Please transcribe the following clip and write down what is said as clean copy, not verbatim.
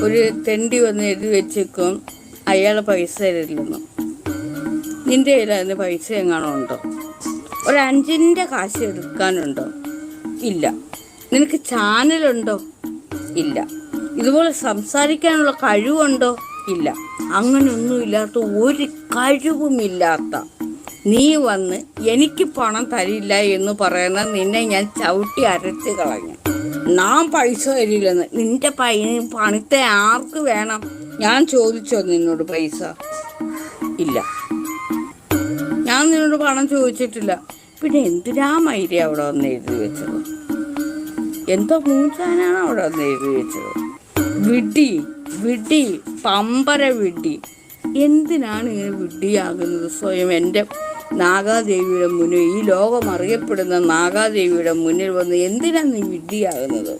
ഒരു തെണ്ടി വന്ന് എഴുതി വെച്ചേക്കും അയാൾ പൈസ തരില്ലെന്ന്. നിൻ്റെ കയ്യിൽ അതിന് പൈസ എങ്ങാനും ഉണ്ടോ? ഒരു 5 കാശ് എടുക്കാനുണ്ടോ? ഇല്ല. നിനക്ക് ചാനലുണ്ടോ? ഇല്ല. ഇതുപോലെ സംസാരിക്കാനുള്ള കഴിവുണ്ടോ? ഇല്ല. അങ്ങനെയൊന്നുമില്ലാത്ത, ഒരു കഴിവുമില്ലാത്ത നീ വന്ന് എനിക്ക് പണം തരില്ല എന്ന് പറയുന്ന നിന്നെ ഞാൻ ചവിട്ടി അരച്ച് കളഞ്ഞു. ഞാൻ പൈസ തരില്ലെന്ന്. നിന്റെ പണത്തെ ആർക്ക് വേണം? ഞാൻ ചോദിച്ചോ നിന്നോട് പൈസ? ഇല്ല, ഞാൻ നിന്നോട് പണം ചോദിച്ചിട്ടില്ല. പിന്നെ എന്തിനാ മൈരി അവിടെ വന്ന് എഴുതി വെച്ചത്? എന്തോ മൂച്ചാനാണ് അവിടെ വന്ന് എഴുതി വെച്ചത്? വിഡ്ഢി, വിഡ്ഢി, പമ്പര വിഡ്ഢി. എന്തിനാണ് ഇങ്ങനെ വിഡ്ഢിയാകുന്നത്? സ്വയം എൻ്റെ നാഗാദേവിയുടെ മുന്നിൽ, ഈ ലോകം അറിയപ്പെടുന്ന നാഗാദേവിയുടെ മുന്നിൽ വന്ന് എന്തിനാണ് നീ വിഡ്ഢിയാകുന്നത്?